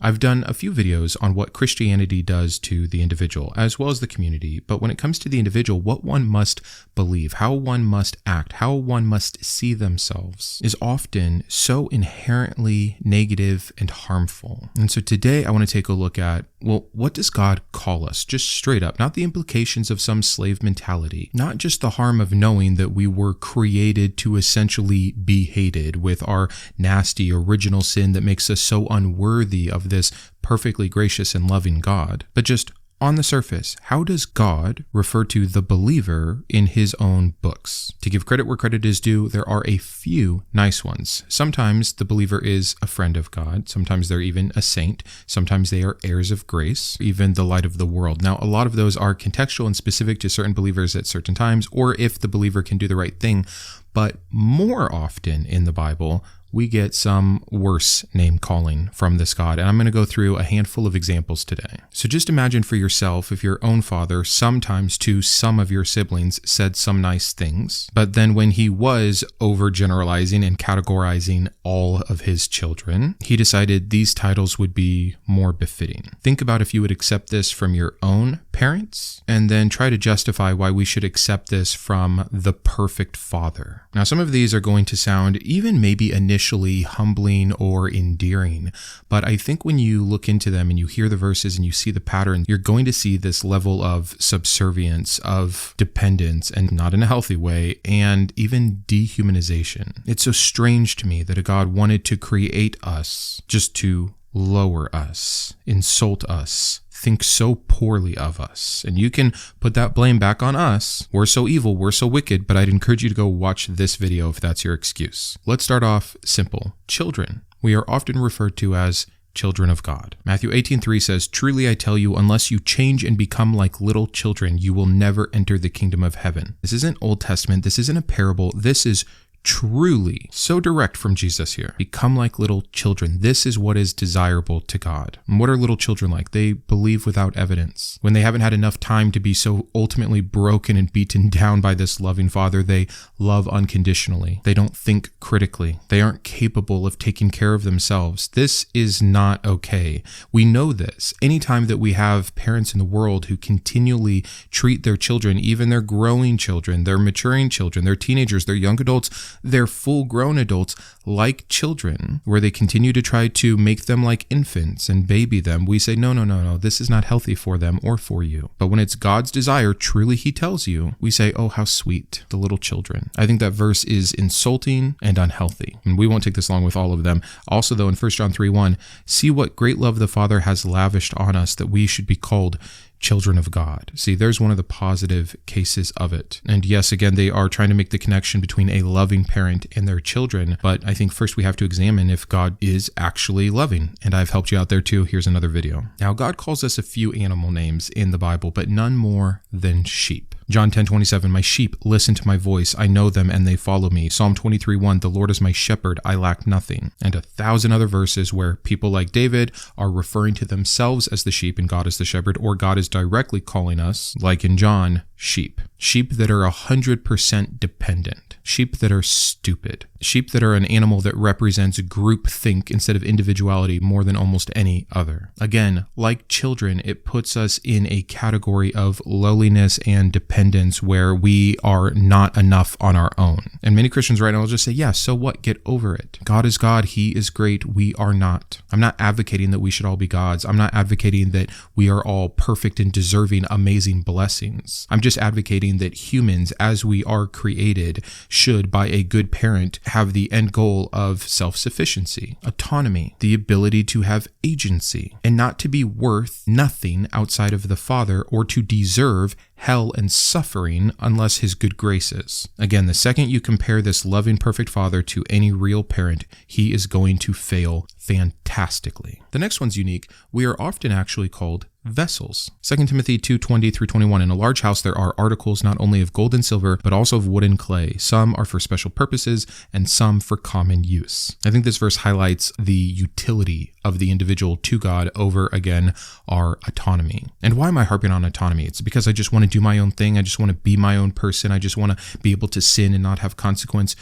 I've done a few videos on what Christianity does to the individual as well as the community, but when it comes to the individual, what one must believe, how one must act, how one must see themselves is often so inherently negative and harmful. And so today I want to take a look at, well, what does God call us? Just straight up, not the implications of some slave mentality, not just the harm of knowing that we were created to essentially be hated with our nasty original sin that makes us so unworthy of this perfectly gracious and loving God, but just on the surface, how does God refer to the believer in his own books? To give credit where credit is due, there are a few nice ones. Sometimes the believer is a friend of God. Sometimes they're even a saint. Sometimes they are heirs of grace, even the light of the world. Now, a lot of those are contextual and specific to certain believers at certain times, or if the believer can do the right thing. But more often in the Bible, we get some worse name calling from this God, and I'm going to go through a handful of examples today. So just imagine for yourself if your own father sometimes to some of your siblings said some nice things, but then when he was overgeneralizing and categorizing all of his children, he decided these titles would be more befitting. Think about if you would accept this from your own parents, and then try to justify why we should accept this from the perfect father. Now, some of these are going to sound even maybe initially humbling or endearing, but I think when you look into them and you hear the verses and you see the pattern, you're going to see this level of subservience, of dependence, and not in a healthy way, and even dehumanization. It's so strange to me that a God wanted to create us just to lower us, insult us, think so poorly of us. And you can put that blame back on us. We're so evil, we're so wicked, but I'd encourage you to go watch this video if that's your excuse. Let's start off simple. Children. We are often referred to as children of God. Matthew 18:3 says, "Truly I tell you, unless you change and become like little children, you will never enter the kingdom of heaven." This isn't Old Testament. This isn't a parable. This is truly so direct from Jesus here. Become like little children. This is what is desirable to God. And what are little children like? They believe without evidence. When they haven't had enough time to be so ultimately broken and beaten down by this loving Father, they love unconditionally. They don't think critically. They aren't capable of taking care of themselves. This is not okay. We know this. Anytime that we have parents in the world who continually treat their children, even their growing children, their maturing children, their teenagers, their young adults, they're full-grown adults like children, where they continue to try to make them like infants and baby them, we say, no, this is not healthy for them or for you. But when it's God's desire, truly he tells you, we say, oh, how sweet, the little children. I think that verse is insulting and unhealthy, and we won't take this long with all of them. Also, though, in 1 John 3:1, see what great love the Father has lavished on us that we should be called children of God. See, there's one of the positive cases of it. And yes, again, they are trying to make the connection between a loving parent and their children, but I think first we have to examine if God is actually loving. And I've helped you out there too. Here's another video. Now, God calls us a few animal names in the Bible, but none more than sheep. John 10:27, my sheep listen to my voice. I know them and they follow me. Psalm 23:1, the Lord is my shepherd. I lack nothing. And 1,000 other verses where people like David are referring to themselves as the sheep and God is the shepherd, or God is directly calling us, like in John, sheep. Sheep that are 100% dependent. Sheep that are stupid. Sheep that are an animal that represents groupthink instead of individuality more than almost any other. Again, like children, it puts us in a category of lowliness and dependence where we are not enough on our own. And many Christians right now will just say, yeah, so what? Get over it. God is God. He is great. We are not. I'm not advocating that we should all be gods. I'm not advocating that we are all perfect and deserving amazing blessings. I'm just advocating that humans, as we are created, should, by a good parent, have the end goal of self-sufficiency, autonomy, the ability to have agency, and not to be worth nothing outside of the Father or to deserve hell and suffering unless his good graces. Again, the second you compare this loving, perfect Father to any real parent, he is going to fail fantastically. The next one's unique. We are often actually called vessels. 2 Timothy 2:20 through 21. In a large house there are articles not only of gold and silver, but also of wood and clay. Some are for special purposes and some for common use. I think this verse highlights the utility of the individual to God over, again, our autonomy. And why am I harping on autonomy? It's because I just want to do my own thing. I just want to be my own person. I just want to be able to sin and not have consequence.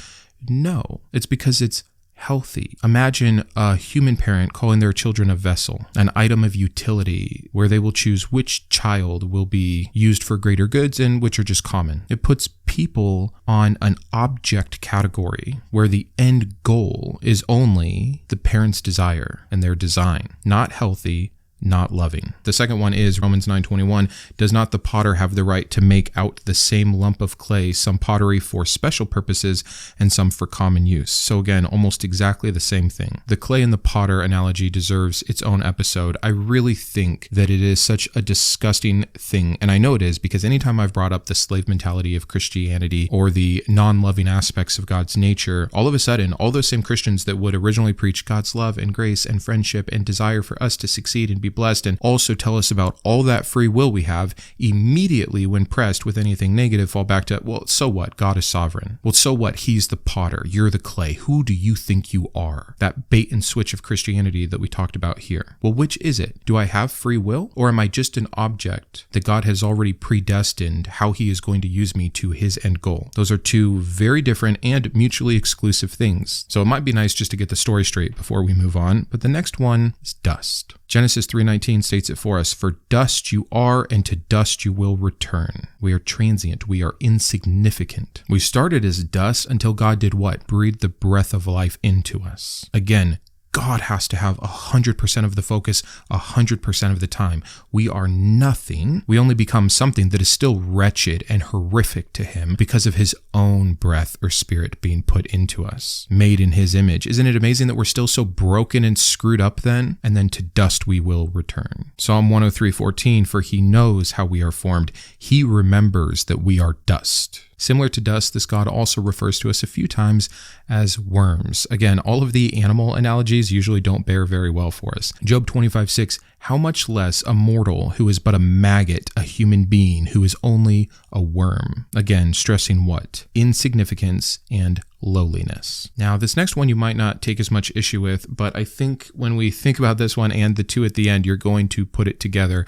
No, it's because it's healthy. Imagine a human parent calling their children a vessel, an item of utility, where they will choose which child will be used for greater goods and which are just common. It puts people on an object category where the end goal is only the parent's desire and their design, not healthy, not loving. The second one is Romans 9:21. Does not the potter have the right to make out the same lump of clay, some pottery for special purposes and some for common use? So again, almost exactly the same thing. The clay and the potter analogy deserves its own episode. I really think that it is such a disgusting thing, and I know it is because anytime I've brought up the slave mentality of Christianity or the non-loving aspects of God's nature, all of a sudden, all those same Christians that would originally preach God's love and grace and friendship and desire for us to succeed and be blessed and also tell us about all that free will we have, immediately when pressed with anything negative fall back to, well, so what? God is sovereign. Well, so what? He's the potter. You're the clay. Who do you think you are? That bait and switch of Christianity that we talked about here. Well, which is it? Do I have free will, or am I just an object that God has already predestined how he is going to use me to his end goal? Those are two very different and mutually exclusive things. So it might be nice just to get the story straight before we move on. But the next one is dust. Genesis 3:19 states it for us, for dust you are, and to dust you will return. We are transient. We are insignificant. We started as dust until God did what? Breathed the breath of life into us. Again, God has to have 100% of the focus 100% of the time. We are nothing. We only become something that is still wretched and horrific to him because of his own breath or spirit being put into us, made in his image. Isn't it amazing that we're still so broken and screwed up then? And then to dust we will return. Psalm 103:14, for he knows how we are formed. He remembers that we are dust. Similar to dust, this God also refers to us a few times as worms. Again, all of the animal analogies usually don't bear very well for us. Job 25:6, how much less a mortal who is but a maggot, a human being who is only a worm? Again, stressing what? Insignificance and lowliness. Now, this next one you might not take as much issue with, but I think when we think about this one and the two at the end, you're going to put it together.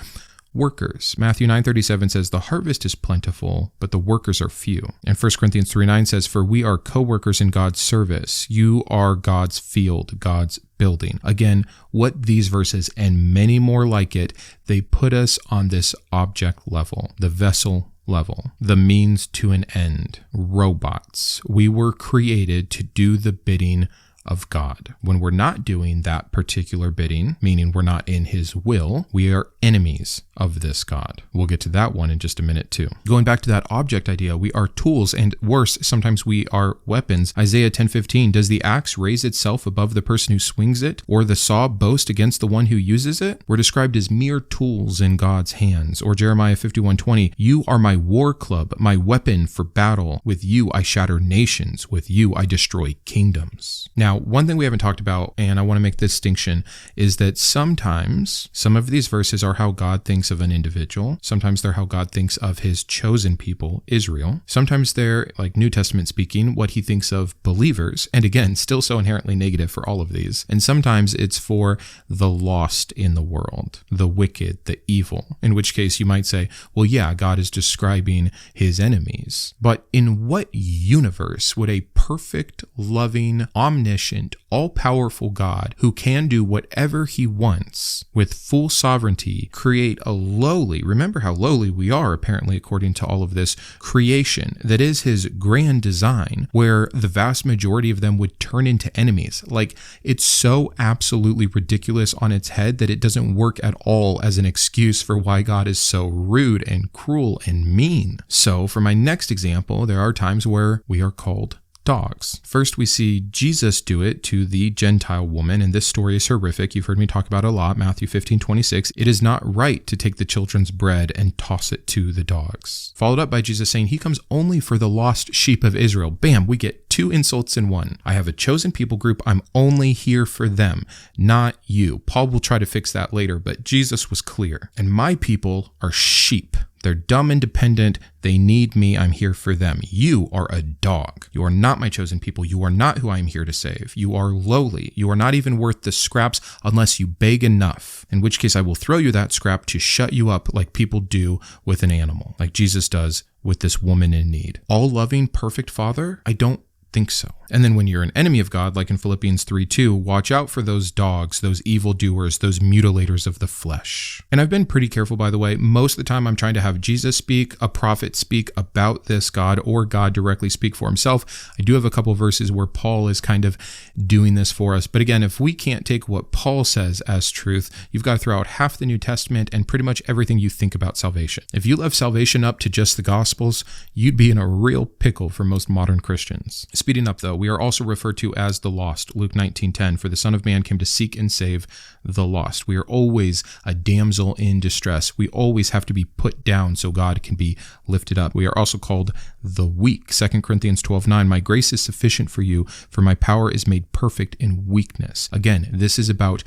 Workers. Matthew 9:37 says, the harvest is plentiful, but the workers are few. And 1 Corinthians 3:9 says, for we are co-workers in God's service. You are God's field, God's building. Again, what these verses and many more like it, they put us on this object level, the vessel level, the means to an end. Robots. We were created to do the bidding of God. When we're not doing that particular bidding, meaning we're not in his will, we are enemies of this God. We'll get to that one in just a minute too. Going back to that object idea, we are tools, and worse, sometimes we are weapons. Isaiah 10:15, does the axe raise itself above the person who swings it, or the saw boast against the one who uses it? We're described as mere tools in God's hands. Or Jeremiah 51:20, you are my war club, my weapon for battle. With you I shatter nations, with you I destroy kingdoms. Now, one thing we haven't talked about, and I want to make this distinction, is that sometimes some of these verses are how God thinks of an individual. Sometimes they're how God thinks of his chosen people, Israel. Sometimes they're, like New Testament speaking, what he thinks of believers. And again, still so inherently negative for all of these. And sometimes it's for the lost in the world, the wicked, the evil, in which case you might say, well, yeah, God is describing his enemies. But in what universe would a perfect, loving, omniscient, all-powerful God who can do whatever he wants with full sovereignty create a lowly, remember how lowly we are apparently according to all of this, creation that is his grand design, where the vast majority of them would turn into enemies? Like, it's so absolutely ridiculous on its head that it doesn't work at all as an excuse for why God is so rude and cruel and mean. So for my next example, there are times where we are called dogs. First, we see Jesus do it to the Gentile woman, and this story is horrific. You've heard me talk about it a lot. Matthew 15:26. It is not right to take the children's bread and toss it to the dogs. Followed up by Jesus saying he comes only for the lost sheep of Israel. Bam, we get two insults in one. I have a chosen people group. I'm only here for them, not you. Paul will try to fix that later, but Jesus was clear. And my people are sheep. They're dumb and dependent. They need me. I'm here for them. You are a dog. You are not my chosen people. You are not who I am here to save. You are lowly. You are not even worth the scraps unless you beg enough, in which case I will throw you that scrap to shut you up like people do with an animal, like Jesus does with this woman in need. All-loving, perfect Father? I don't think so. And then when you're an enemy of God, like in Philippians 3:2, watch out for those dogs, those evildoers, those mutilators of the flesh. And I've been pretty careful, by the way. Most of the time I'm trying to have Jesus speak, a prophet speak about this God, or God directly speak for himself. I do have a couple verses where Paul is kind of doing this for us. But again, if we can't take what Paul says as truth, you've got to throw out half the New Testament and pretty much everything you think about salvation. If you left salvation up to just the Gospels, you'd be in a real pickle for most modern Christians. Speeding up though, we are also referred to as the lost. Luke 19:10, for the Son of Man came to seek and save the lost. We are always a damsel in distress. We always have to be put down so God can be lifted up. We are also called the weak. 2 Corinthians 12:9, my grace is sufficient for you, for my power is made perfect in weakness. Again, this is about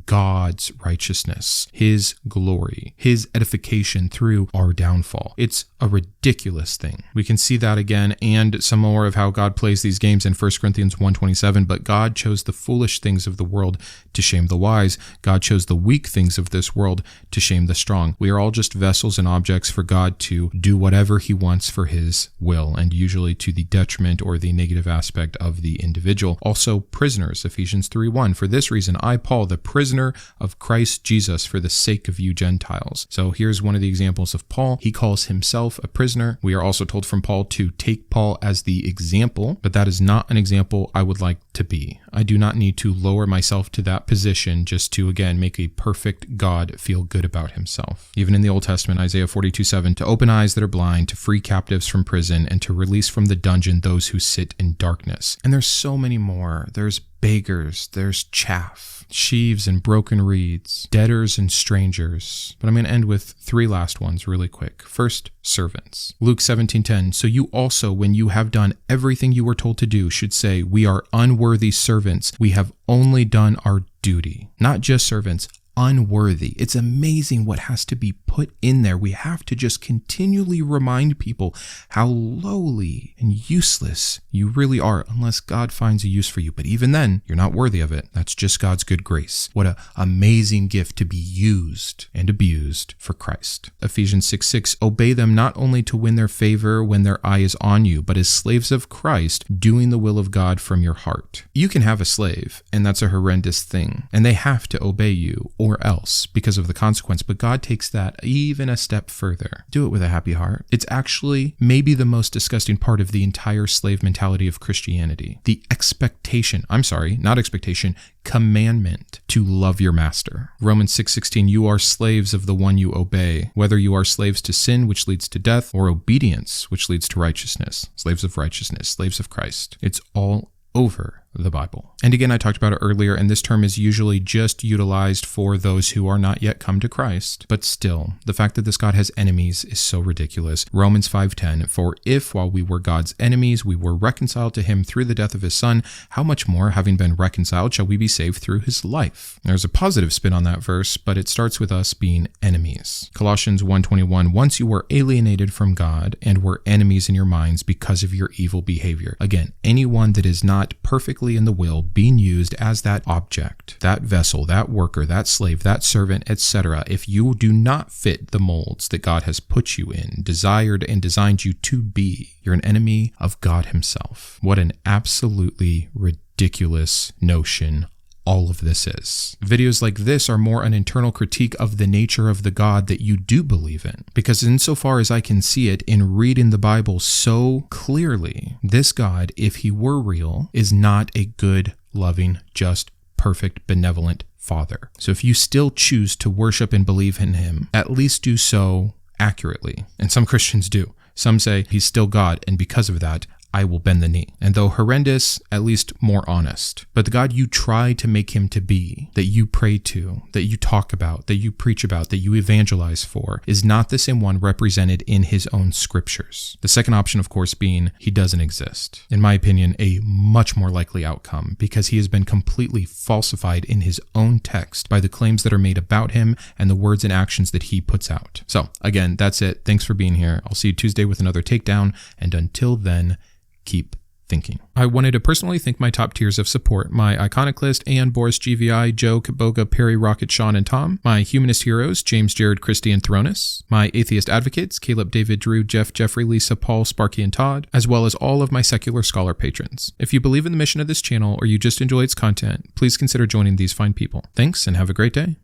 God's righteousness, his glory, his edification through our downfall. It's a ridiculous thing. We can see that again and some more of how God plays these games in 1 Corinthians 1:27, but God chose the foolish things of the world to shame the wise. God chose the weak things of this world to shame the strong. We are all just vessels and objects for God to do whatever he wants for his will, and usually to the detriment or the negative aspect of the individual. Also prisoners, Ephesians 3:1, for this reason I, Paul, the prisoner of Christ Jesus, for the sake of you Gentiles. So here's one of the examples of Paul. He calls himself a prisoner. We are also told from Paul to take Paul as the example, but that is not an example I would like to be. I do not need to lower myself to that position just to, again, make a perfect God feel good about himself. Even in the Old Testament, Isaiah 42:7, to open eyes that are blind, to free captives from prison, and to release from the dungeon those who sit in darkness. And there's so many more. There's beggars, there's chaff, sheaves and broken reeds, debtors and strangers. But I'm going to end with three last ones really quick. First, servants. Luke 17:10, so you also, when you have done everything you were told to do, should say, we are unworthy servants. We have only done our duty. Not just servants, unworthy. It's amazing what has to be put in there. We have to just continually remind people how lowly and useless you really are unless God finds a use for you. But even then, you're not worthy of it. That's just God's good grace. What an amazing gift to be used and abused for Christ. Ephesians 6:6, obey them not only to win their favor when their eye is on you, but as slaves of Christ, doing the will of God from your heart. You can have a slave, and that's a horrendous thing, and they have to obey you or else because of the consequence, but God takes that even a step further. Do it with a happy heart. It's actually maybe the most disgusting part of the entire slave mentality of Christianity. The commandment to love your master. Romans 6:16, you are slaves of the one you obey, whether you are slaves to sin, which leads to death, or obedience, which leads to righteousness. Slaves of righteousness, slaves of Christ. It's all over the Bible. And again, I talked about it earlier, and this term is usually just utilized for those who are not yet come to Christ. But still, the fact that this God has enemies is so ridiculous. Romans 5:10, for if while we were God's enemies, we were reconciled to him through the death of his son, how much more, having been reconciled, shall we be saved through his life? There's a positive spin on that verse, but it starts with us being enemies. Colossians 1:21, once you were alienated from God and were enemies in your minds because of your evil behavior. Again, anyone that is not perfectly in the will being used as that object, that vessel, that worker, that slave, that servant, etc. If you do not fit the molds that God has put you in, desired and designed you to be, you're an enemy of God himself. What an absolutely ridiculous notion all of this is. Videos like this are more an internal critique of the nature of the God that you do believe in. Because insofar as I can see it in reading the Bible so clearly, this God, if he were real, is not a good, loving, just, perfect, benevolent Father. So if you still choose to worship and believe in him, at least do so accurately. And some Christians do. Some say he's still God, and because of that, I will bend the knee. And though horrendous, at least more honest. But the God you try to make him to be, that you pray to, that you talk about, that you preach about, that you evangelize for, is not the same one represented in his own scriptures. The second option, of course, being he doesn't exist. In my opinion, a much more likely outcome, because he has been completely falsified in his own text by the claims that are made about him and the words and actions that he puts out. So again, that's it. Thanks for being here. I'll see you Tuesday with another takedown. And until then, keep thinking. I wanted to personally thank my top tiers of support, my Iconoclast, Ann, Boris, GVI, Joe, Kitboga, Perry, Rokkit, Shawn, and Tom, my Humanist heroes, James, Jarrod, Kristi, and Thronus, my Atheist advocates, Caleb, David, Drew, Jeff, Jeffrey, Lisa, Paul, Sparky, and Todd, as well as all of my secular scholar patrons. If you believe in the mission of this channel or you just enjoy its content, please consider joining these fine people. Thanks, and have a great day.